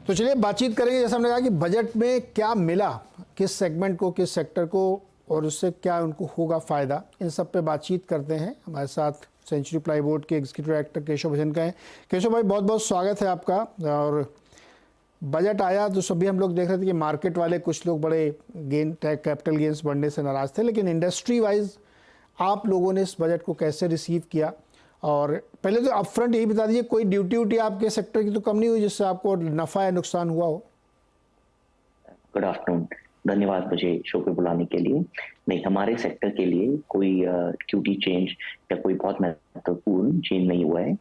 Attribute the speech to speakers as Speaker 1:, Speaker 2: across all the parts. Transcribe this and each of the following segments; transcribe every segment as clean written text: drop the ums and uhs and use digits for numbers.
Speaker 1: तो चलिए बातचीत करेंगे, जैसा हमने कहा कि बजट में क्या मिला किस सेगमेंट को, किस सेक्टर को, और उससे क्या उनको होगा फ़ायदा, इन सब पे बातचीत करते हैं। हमारे साथ सेंचुरी प्लाईवुड के एग्जीक्यूटिव डायरेक्टर केशव भजन का है। केशव भाई, बहुत बहुत स्वागत है आपका। और बजट आया तो सभी हम लोग देख रहे थे कि मार्केट वाले कुछ लोग बड़े कैपिटल गेन्स बढ़ने से नाराज़ थे, लेकिन इंडस्ट्री वाइज आप लोगों ने इस बजट को कैसे रिसीव किया? और पहले तो अपफ्रंट यही बता दीजिए, कोई ड्यूटी आपके सेक्टर की तो कम नहीं हुई जिससे आपको नफ़ा या नुकसान हुआ हो?
Speaker 2: गुड आफ्टरनून, धन्यवाद मुझे शो पे बुलाने के लिए। नहीं, हमारे सेक्टर के लिए कोई ड्यूटी चेंज या कोई बहुत महत्वपूर्ण चेंज नहीं हुआ है।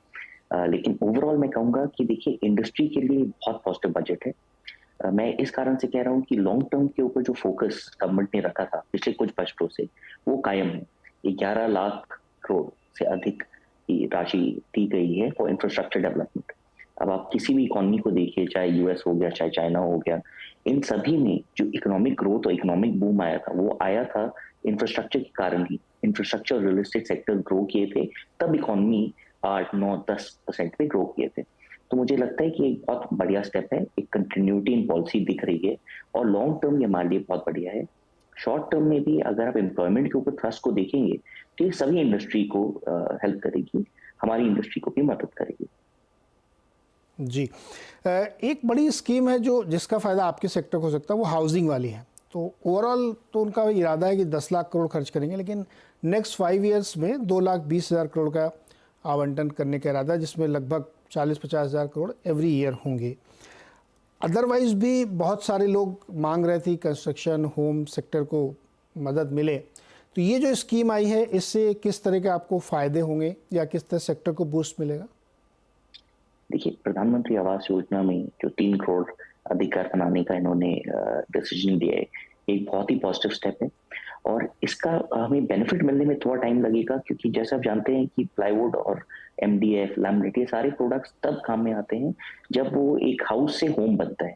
Speaker 2: लेकिन ओवरऑल मैं कहूँगा कि देखिए, इंडस्ट्री के लिए बहुत पॉजिटिव बजट है। मैं इस कारण से कह रहा हूँ कि लॉन्ग टर्म के ऊपर जो फोकस गवर्नमेंट ने रखा था पिछले कुछ बजटों से, वो कायम है। 11 लाख करोड़ से अधिक की राशि दी गई है फॉर इंफ्रास्ट्रक्चर डेवलपमेंट। अब आप किसी भी इकोनॉमी को देखिए, चाहे यूएस हो गया, चाहे चाइना हो गया, इन सभी में जो इकोनॉमिक ग्रोथ और इकोनॉमिक बूम आया था, वो आया था इंफ्रास्ट्रक्चर के कारण ही। Infrastructure, real estate sector grow किए थे, तब इकोनॉमी 8-9-10% पे ग्रो किए थे। तो मुझे लगता है कि एक बहुत बढ़िया स्टेप है, एक कंटिन्यूटी इन पॉलिसी दिख रही है, और लॉन्ग टर्म ये हमारे लिए बहुत बढ़िया है। शॉर्ट टर्म में भी अगर आप एम्प्लॉयमेंट के ऊपर थ्रस्ट को देखेंगे तो ये सभी इंडस्ट्री को हेल्प करेगी, हमारी इंडस्ट्री को भी मदद करेगी।
Speaker 1: जी, एक बड़ी स्कीम है जो जिसका फ़ायदा आपके सेक्टर को हो सकता है, वो हाउसिंग वाली है। तो ओवरऑल तो उनका इरादा है कि 10 लाख करोड़ खर्च करेंगे, लेकिन नेक्स्ट 5 ईयर्स में 2,20,000 करोड़ का आवंटन करने का इरादा है, जिसमें लगभग 40-50 हज़ार करोड़ एवरी ईयर होंगे। अदरवाइज़ भी बहुत सारे लोग मांग रहे थे कंस्ट्रक्शन, होम सेक्टर को मदद मिले। तो ये जो स्कीम आई है, इससे किस तरह के आपको फ़ायदे होंगे या किस तरह सेक्टर को बूस्ट मिलेगा?
Speaker 2: देखिए, प्रधानमंत्री आवास योजना में जो 3 करोड़ अधिक घर बनाने का इन्होंने डिसीजन दिया है, एक बहुत ही पॉजिटिव स्टेप है। और इसका हमें बेनिफिट मिलने में थोड़ा टाइम लगेगा, क्योंकि जैसे आप जानते हैं कि प्लाईवुड और एमडीएफ, लैमिनेट, ये सारे प्रोडक्ट्स तब काम में आते हैं जब वो एक हाउस से होम बनता है।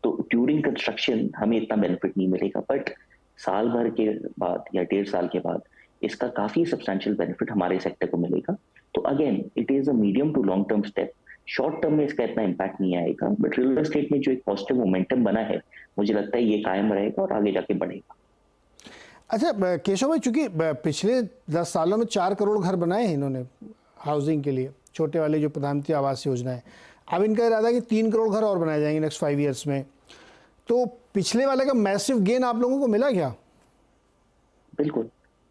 Speaker 2: तो ड्यूरिंग कंस्ट्रक्शन हमें इतना बेनिफिट नहीं मिलेगा, बट साल भर के बाद या 1.5 साल के बाद इसका काफी सब्सटैंशियल बेनिफिट हमारे सेक्टर को मिलेगा। तो again, it is a medium to long term step. Short term में इसका इतना इम्पैक्ट नहीं आएगा, बट रियल एस्टेट में जो एक पॉजिटिव मोमेंटम बना है, मुझे लगता है ये कायम रहेगा और आगे जाके बढ़ेगा।
Speaker 1: अच्छा केशव भाई, चूंकि पिछले 10 सालों में 4 करोड़ घर बनाए हैं इन्होंने हाउसिंग के लिए, छोटे वाले जो प्रधानमंत्री आवास योजना है। अब इनका इरादा है कि 3 करोड़ घर और बनाए जाएंगे नेक्स्ट 5 ईयर्स में। तो पिछले वाले का मैसिव गेन आप लोगों को मिला क्या?
Speaker 2: बिल्कुल,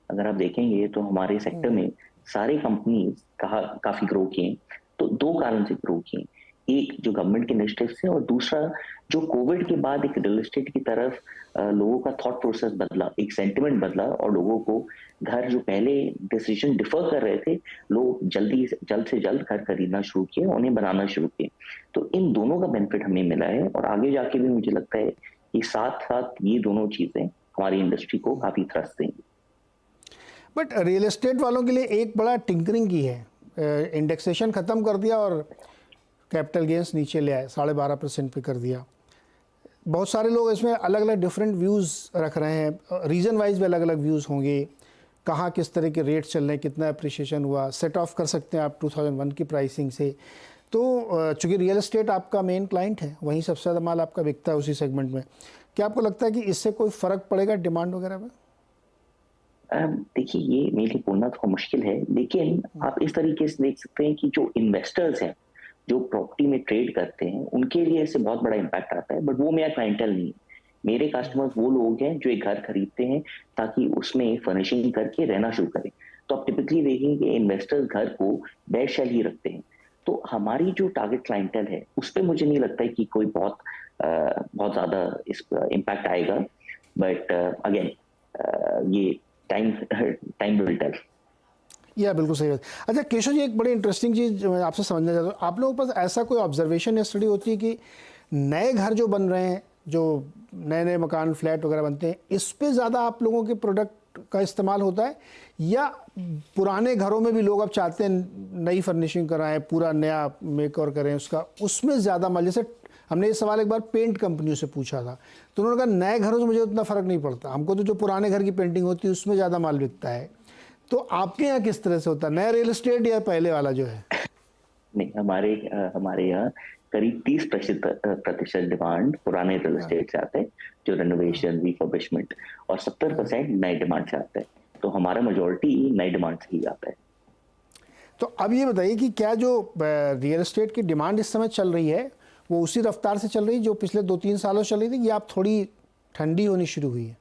Speaker 2: अगर आप देखेंगे तो हमारे सेक्टर में सारे कंपनीज काफी ग्रो किए। तो 2 कारण से ग्रो किए, एक जो गवर्नमेंट के इनिशिएटिव से, और दूसरा जो कोविड के बाद एक रियल एस्टेट की तरफ लोगों का थॉट प्रोसेस बदला, एक सेंटिमेंट बदला, और लोगों को घर जो पहले डिसीजन डिफर कर रहे थे, लोग जल्द से जल्द घर खरीदना शुरू किए, उन्हें बनाना शुरू किए। तो इन दोनों का बेनिफिट हमें मिला है, और आगे जाके भी मुझे लगता है कि साथ साथ ये दोनों चीजें हमारी इंडस्ट्री को काफी थ्रस्ट देंगी।
Speaker 1: बट रियल एस्टेट वालों के लिए एक बड़ा टिंकरिंग की है, इंडेक्सेशन ख़त्म कर दिया और कैपिटल गेंस नीचे ले आए, 12.5% पे कर दिया। बहुत सारे लोग इसमें अलग अलग डिफरेंट व्यूज़ रख रहे हैं, रीजन वाइज भी अलग अलग व्यूज़ होंगे, कहाँ किस तरह के रेट चल रहे हैं, कितना अप्रिशिएशन हुआ, सेट ऑफ कर सकते हैं आप 2001 की प्राइसिंग से। तो चूँकि रियल एस्टेट आपका मेन क्लाइंट है, वहीं सबसे ज़्यादा माल आपका बिकता है उसी सेगमेंट में, क्या आपको लगता है कि इससे कोई फ़र्क पड़ेगा डिमांड वगैरह में?
Speaker 2: देखिए, ये मेरे लिए बोलना थोड़ा मुश्किल है, लेकिन आप इस तरीके से देख सकते हैं कि जो इन्वेस्टर्स हैं, जो प्रॉपर्टी में ट्रेड करते हैं, उनके लिए इससे बहुत बड़ा इम्पैक्ट आता है। बट वो मेरा क्लाइंटल नहीं है। मेरे कस्टमर्स वो लोग हैं जो एक घर खरीदते हैं ताकि उसमें फर्निशिंग करके रहना शुरू करें। तो आप टिपिकली देखेंगे इन्वेस्टर्स घर को बेड शेल ही रखते हैं। तो हमारी जो टारगेट क्लाइंटल है, उस पर मुझे नहीं लगता है कि कोई बहुत ज्यादा इस इम्पैक्ट आएगा। बट अगेन, ये टाइम विल टेल।
Speaker 1: या बिल्कुल सही बात। अच्छा केशव जी, एक बड़ी इंटरेस्टिंग चीज़ मैं आपसे समझना चाहता हूँ, आप लोगों के पास ऐसा कोई ऑब्जर्वेशन या स्टडी होती है कि नए घर जो बन रहे हैं, जो नए नए मकान, फ्लैट वगैरह बनते हैं, इस पे ज़्यादा आप लोगों के प्रोडक्ट का इस्तेमाल होता है, या पुराने घरों में भी लोग अब चाहते हैं नई फर्निशिंग कराएं, पूरा नया मेकओवर करें उसका, उसमें ज़्यादा माल? जैसे हमने ये सवाल एक बार पेंट कंपनियों से पूछा था, तो उन्होंने कहा नए घरों से मुझे उतना फ़र्क नहीं पड़ता, हमको तो जो पुराने घर की पेंटिंग होती है उसमें ज़्यादा माल बिकता है। तो आपके यहाँ किस तरह से होता है, नया रियल एस्टेट या पहले वाला जो है?
Speaker 2: नहीं, हमारे यहाँ करीब 30% डिमांड पुराने रियल एस्टेट से आते हैं, जो रेनोवेशन, रिफर्बिशमेंट, और 70% नए डिमांड से आते हैं। तो हमारा मेजोरिटी नई डिमांड से ही आता है।
Speaker 1: तो अब ये बताइए कि क्या जो रियल एस्टेट की डिमांड इस समय चल रही है वो उसी रफ्तार से चल रही है जो पिछले 2-3 सालों से चल रही थी, या आप थोड़ी ठंडी होनी शुरू हुई है?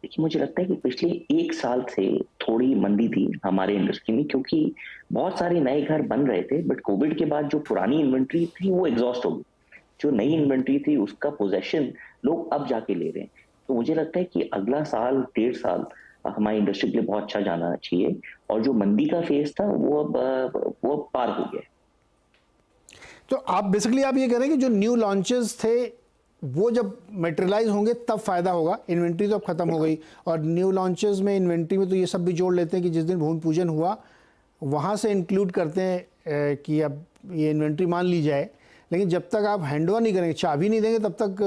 Speaker 2: देखिए, मुझे लगता है कि पिछले 1 साल से थोड़ी मंदी थी हमारे इंडस्ट्री में, क्योंकि बहुत सारे नए घर बन रहे थे, बट कोविड के बाद जो पुरानी इन्वेंट्री थी वो एग्जॉस्ट हो गई। जो नई इन्वेंट्री थी उसका पोजेशन लोग अब जाके ले रहे हैं। तो मुझे लगता है कि अगला साल, 1.5 साल हमारी इंडस्ट्री के लिए बहुत अच्छा जाना चाहिए, और जो मंदी का फेज था वो अब पार हो गया है।
Speaker 1: तो आप ये कह रहे हैं कि जो न्यू लॉन्चेस थे वो जब मटेरियलाइज होंगे तब फायदा होगा। इन्वेंट्री तो अब खत्म हो गई, और न्यू लॉन्चेस में इन्वेंट्री में तो ये सब भी जोड़ लेते हैं कि जिस दिन भूमि पूजन हुआ वहाँ से इंक्लूड करते हैं कि अब ये इन्वेंट्री मान ली जाए। लेकिन जब तक आप हैंडओवर नहीं करेंगे, चाबी नहीं देंगे, तब तक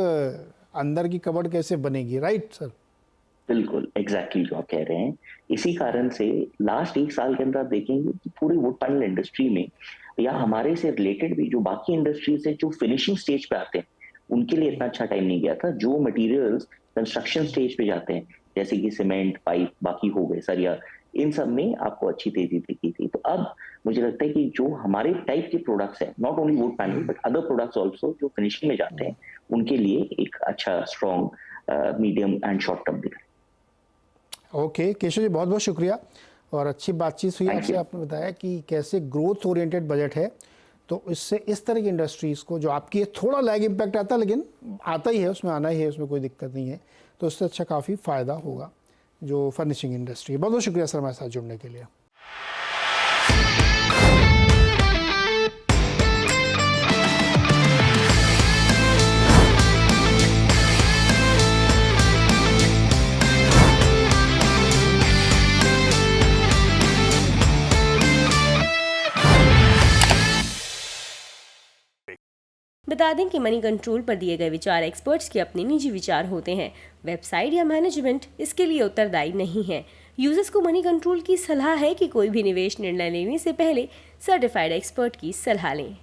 Speaker 1: अंदर की कबर्ड कैसे बनेगी? Right sir?
Speaker 2: बिल्कुल, एग्जैक्टली जो आप कह रहे हैं। इसी कारण से लास्ट 1 साल के अंदर आप देखेंगे कि पूरी वुड पैनल इंडस्ट्री में, या हमारे से रिलेटेड भी जो बाकी इंडस्ट्रीज है जो फिनिशिंग स्टेज पे आते हैं, उनके लिए इतना अच्छा टाइम नहीं गया था। जो मटेरियल्स कंस्ट्रक्शन स्टेज पे जाते हैं, जैसे कि सीमेंट, पाइप, बाकी हो गए सरिया, इन सब में आपको अच्छी तेजी दिखी थी। तो अब मुझे लगता है कि जो हमारे टाइप के प्रोडक्ट्स हैं, not only would panel but other products also, जो फिनिशिंग में जाते हैं, उनके लिए एक अच्छा strong medium and short term दिखा।
Speaker 1: ओके केशव जी, बहुत बहुत शुक्रिया, और अच्छी बातचीत हुई आपसे। आपने बताया कि कैसे ग्रोथ ओरिएंटेड बजट है, तो इससे इस तरह की इंडस्ट्रीज़ को, जो आपकी थोड़ा लैग इम्पैक्ट आता है लेकिन आता ही है, उसमें आना ही है, उसमें कोई दिक्कत नहीं है, तो उससे अच्छा काफ़ी फ़ायदा होगा जो फर्निशिंग इंडस्ट्री है। बहुत बहुत शुक्रिया सर हमारे साथ जुड़ने के लिए।
Speaker 3: बता दें कि मनी कंट्रोल पर दिए गए विचार एक्सपर्ट्स के अपने निजी विचार होते हैं। वेबसाइट या मैनेजमेंट इसके लिए उत्तरदायी नहीं है। यूजर्स को मनी कंट्रोल की सलाह है कि कोई भी निवेश निर्णय लेने से पहले सर्टिफाइड एक्सपर्ट की सलाह लें।